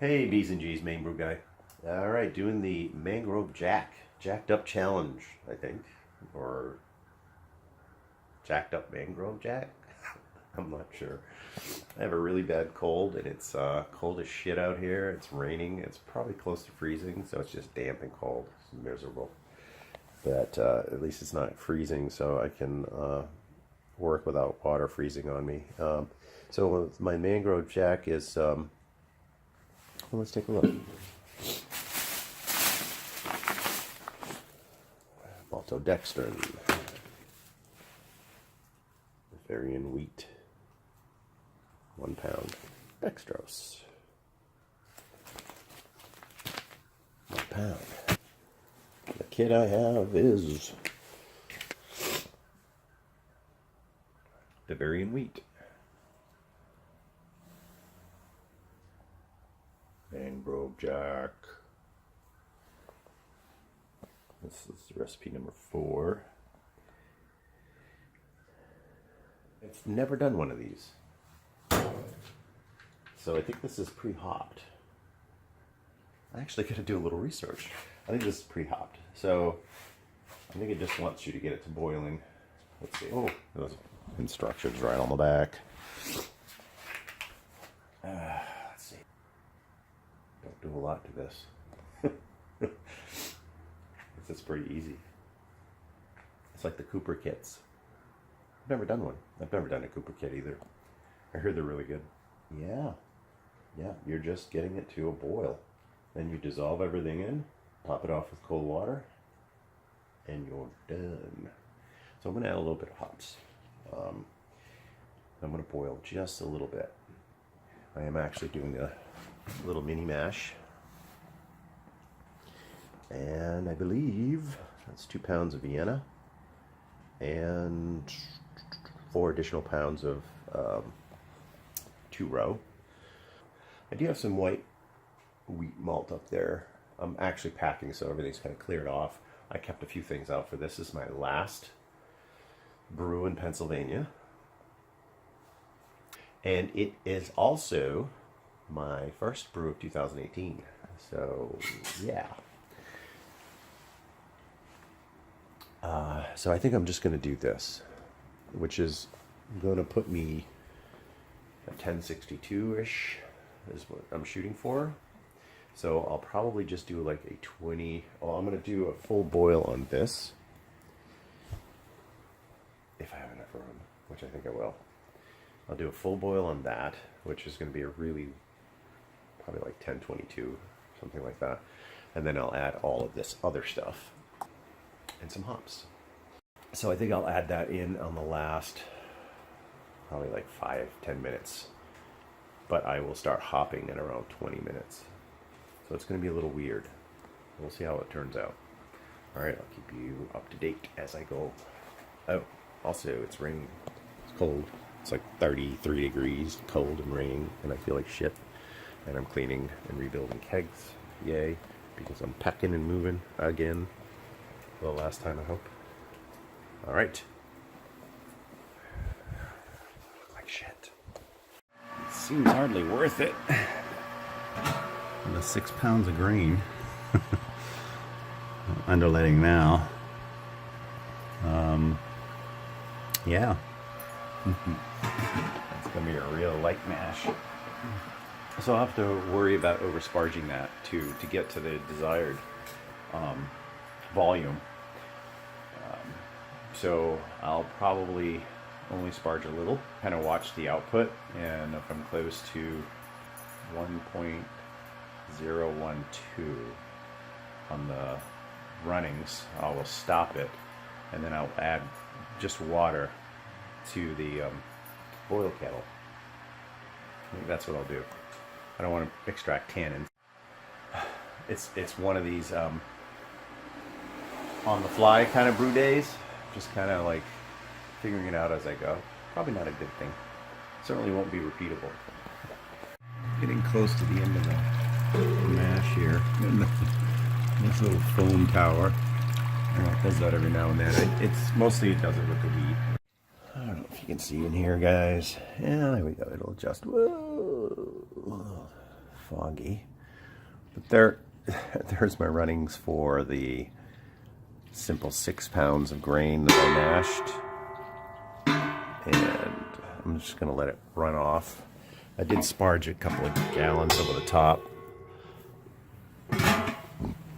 Hey, B's and G's, main brew guy. All right, doing the Mangrove Jacked Up Challenge, I think. Or Jacked Up Mangrove Jack? I'm not sure. I have a really bad cold, and it's cold as shit out here. It's raining. It's probably close to freezing, so it's just damp and cold. It's miserable. But at least it's not freezing, so I can work without water freezing on me. So my Mangrove Jack is... well, let's take a look. Maltodextrin, Bavarian wheat, 1 pound. Dextrose, 1 pound. The kit I have is Bavarian wheat. Mangrove Jack. This is recipe number 4. I've never done one of these, so I think this is pre-hopped. I actually got to do a little research. I think this is pre-hopped, so I think it just wants you to get it to boiling. Let's see. Oh, those instructions right on the back. Let's see. Don't do a lot to this. It's pretty easy. It's like the Cooper kits. I've never done one. I've never done a Cooper kit either. I heard they're really good. Yeah. Yeah, you're just getting it to a boil. Then you dissolve everything in, top it off with cold water, and you're done. So I'm going to add a little bit of hops. I'm going to boil just a little bit. I am actually doing a little mini mash. And I believe that's 2 pounds of Vienna and 4 additional pounds of 2-row. I do have some white wheat malt up there. I'm actually packing, so everything's kind of cleared off. I kept a few things out for this. This is my last brew in Pennsylvania. And it is also my first brew of 2018. So, yeah. So I think I'm just going to do this, which is going to put me at 1062-ish is what I'm shooting for. So I'll probably just do like a 20. Well, I'm going to do a full boil on this, if I have enough room, which I think I will. I'll do a full boil on that, which is going to be a really, probably like 1022, something like that. And then I'll add all of this other stuff and some hops. So I think I'll add that in on the last, probably like 5-10 minutes. But I will start hopping in around 20 minutes. So it's going to be a little weird. We'll see how it turns out. Alright, I'll keep you up to date as I go. Oh, also it's raining. It's cold. It's like 33 degrees, cold and raining, and I feel like shit. And I'm cleaning and rebuilding kegs. Yay. Because I'm packing and moving again. For the last time, I hope. Alright. Look like shit. It seems hardly worth it. The 6 pounds of grain. Underletting now. Yeah. That's gonna be a real light mash. So I'll have to worry about oversparging that to get to the desired volume. So I'll probably only sparge a little, kind of watch the output, and if I'm close to 1.012 on the runnings, I will stop it, and then I'll add just water to the boil kettle. I think that's what I'll do. I don't want to extract tannins. It's one of these on the fly kind of brew days. Just kind of like figuring it out as I go. Probably not a good thing. Certainly won't be repeatable. Getting close to the end of the mash here. This little foam tower. It does that every now and then. It's mostly it does it with the wheat. I don't know if you can see in here, guys. Yeah, there we go. It'll adjust. Whoa, foggy. But there's my runnings for the simple 6 pounds of grain that I mashed. And I'm just going to let it run off. I did sparge a couple of gallons over the top.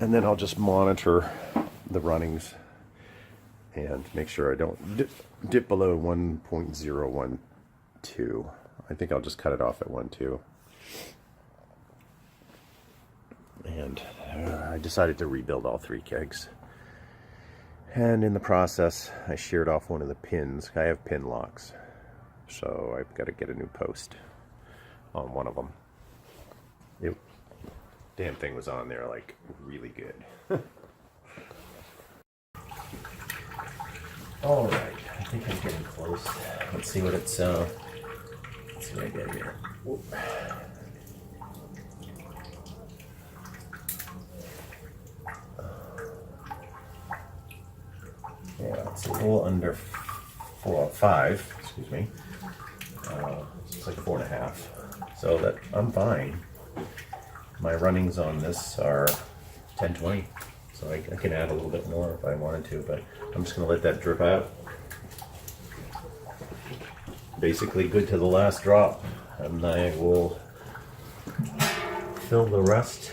And then I'll just monitor the runnings and make sure I don't dip below 1.012. I think I'll just cut it off at 1.2. And I decided to rebuild all 3 kegs. And in the process, I sheared off one of the pins. I have pin locks, so I've got to get a new post on one of them. Damn thing was on there like really good. All right, I think I'm getting close. Let's see what it's. Let's see what I get here. Whoop. Yeah, it's a little under 5. Excuse me. It's like 4.5. So that I'm fine. My runnings on this are 10-20, so I can add a little bit more if I wanted to, but I'm just going to let that drip out. Basically good to the last drop, and I will fill the rest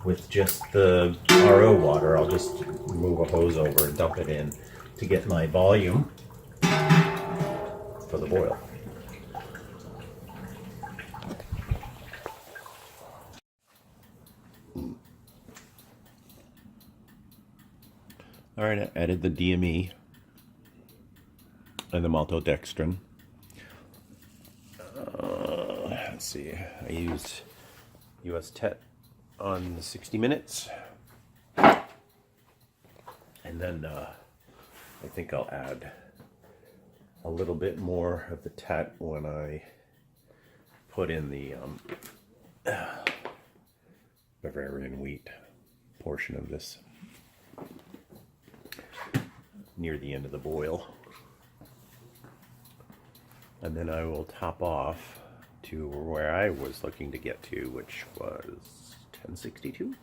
with just the RO water. I'll just move a hose over and dump it in to get my volume for the boil. All right, I added the DME and the maltodextrin. Let's see, I used US TET on the 60 minutes. And then I think I'll add a little bit more of the TET when I put in the Bavarian wheat portion of this near the end of the boil. And then I will top off to where I was looking to get to, which was 1062.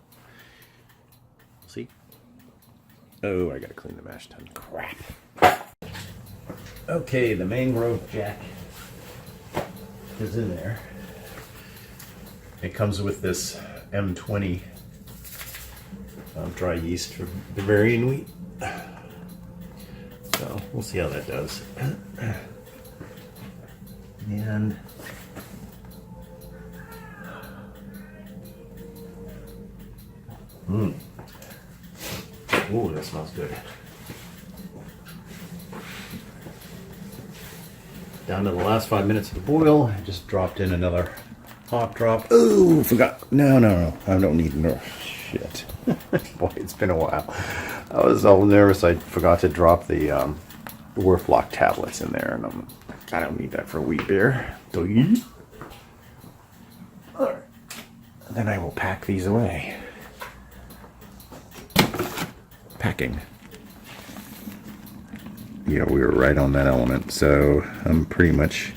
See? Oh, I gotta clean the mash tun. Crap. Okay, the Mangrove Jack is in there. It comes with this M20 dry yeast for Bavarian wheat. So we'll see how that does. And ooh, that smells good. Down to the last 5 minutes of the boil. I just dropped in another hop drop. Ooh, forgot. No. I don't need no shit. Boy, it's been a while. I was all nervous. I forgot to drop the Werflock tablets in there, and I don't need that for wheat beer. Alright. Then I will pack these away. Packing. Yeah, we were right on that element, so I'm pretty much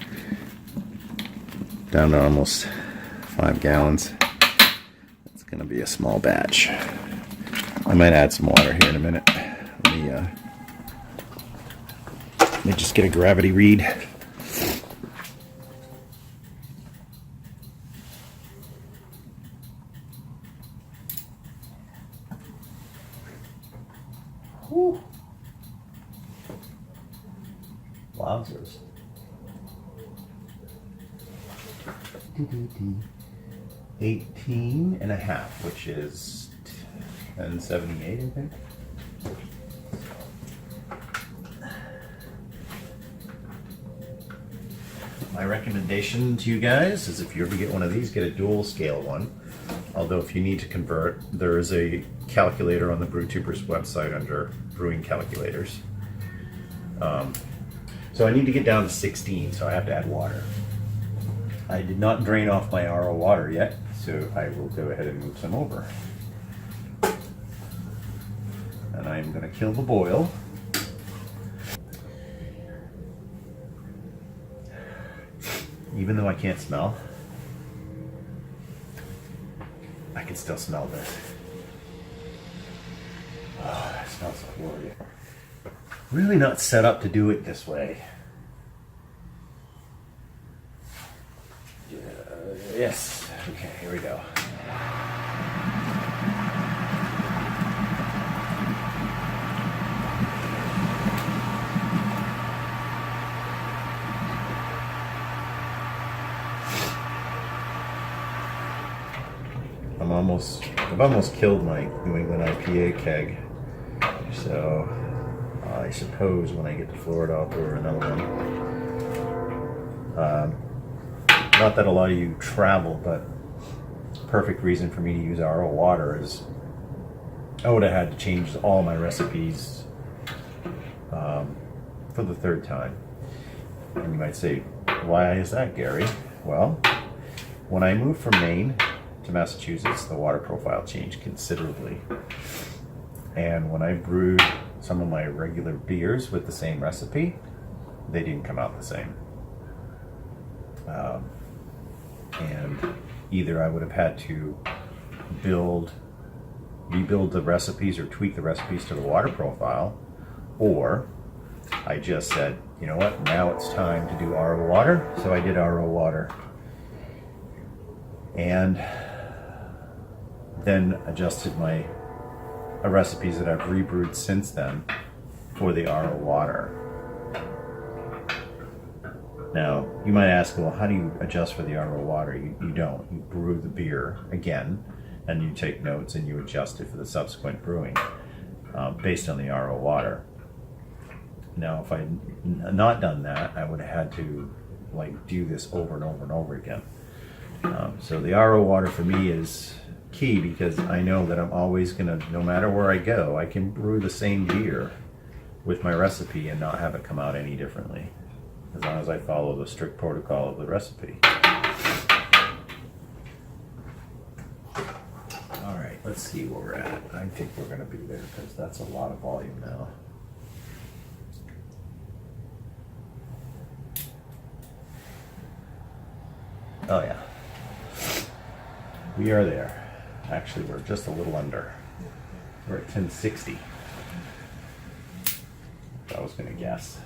down to almost 5 gallons. It's gonna be a small batch. I might add some water here in a minute. Let me just get a gravity read. Whew. Wowzers. 18.5, which is 1078, I think. My recommendation to you guys is if you ever get one of these, get a dual scale one. Although if you need to convert, there is a calculator on the BrewTubers website under Brewing Calculators. So I need to get down to 16, so I have to add water. I did not drain off my RO water yet, so I will go ahead and move some over. And I'm going to kill the boil. Even though I can't smell. I can still smell this. Oh, that smells glorious. Really not set up to do it this way. Yes. Okay, here we go. I've almost killed my New England IPA keg. So I suppose when I get to Florida I'll order another one. Not that a lot of you travel, but perfect reason for me to use RO water is I would have had to change all my recipes for the third time. And you might say, why is that, Gary? Well, when I moved from Maine to Massachusetts, the water profile changed considerably. And when I brewed some of my regular beers with the same recipe, they didn't come out the same. And either I would have had to rebuild the recipes or tweak the recipes to the water profile, or I just said, you know what, now it's time to do RO water. So I did RO water. And then adjusted my recipes that I've rebrewed since then for the RO water. Now, you might ask, well, how do you adjust for the RO water? You don't. You brew the beer again, and you take notes and you adjust it for the subsequent brewing based on the RO water. Now, if I had not done that, I would have had to do this over and over and over again. So the RO water for me is key because I know that I'm always gonna, no matter where I go, I can brew the same beer with my recipe and not have it come out any differently, as long as I follow the strict protocol of the recipe. All right, let's see where we're at. I think we're gonna be there because that's a lot of volume now. Oh yeah, we are there. Actually, we're just a little under. We're at 1060. I was gonna guess.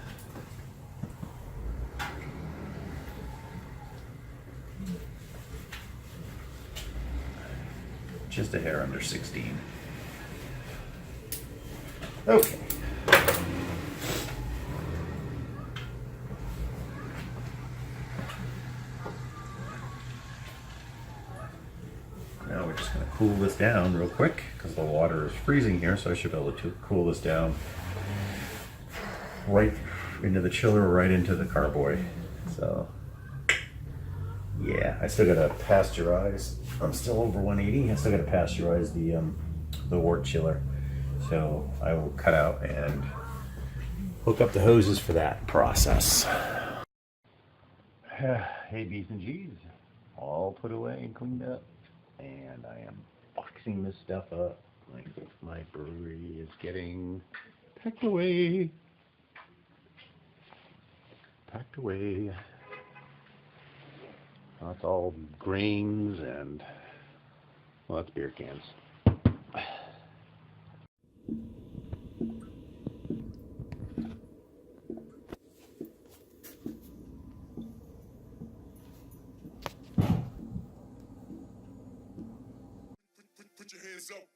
Just a hair under 16. Okay. Now we're just going to cool this down real quick because the water is freezing here, so I should be able to cool this down right into the chiller, right into the carboy. So yeah, I still got to pasteurize. I'm still over 180. I still got to pasteurize the wort chiller. So I will cut out and hook up the hoses for that process. Hey, beef and cheese, all put away and cleaned up. And I am boxing this stuff up. My brewery is getting packed away. Packed away. That's all grains and, well, that's beer cans. Put your hands up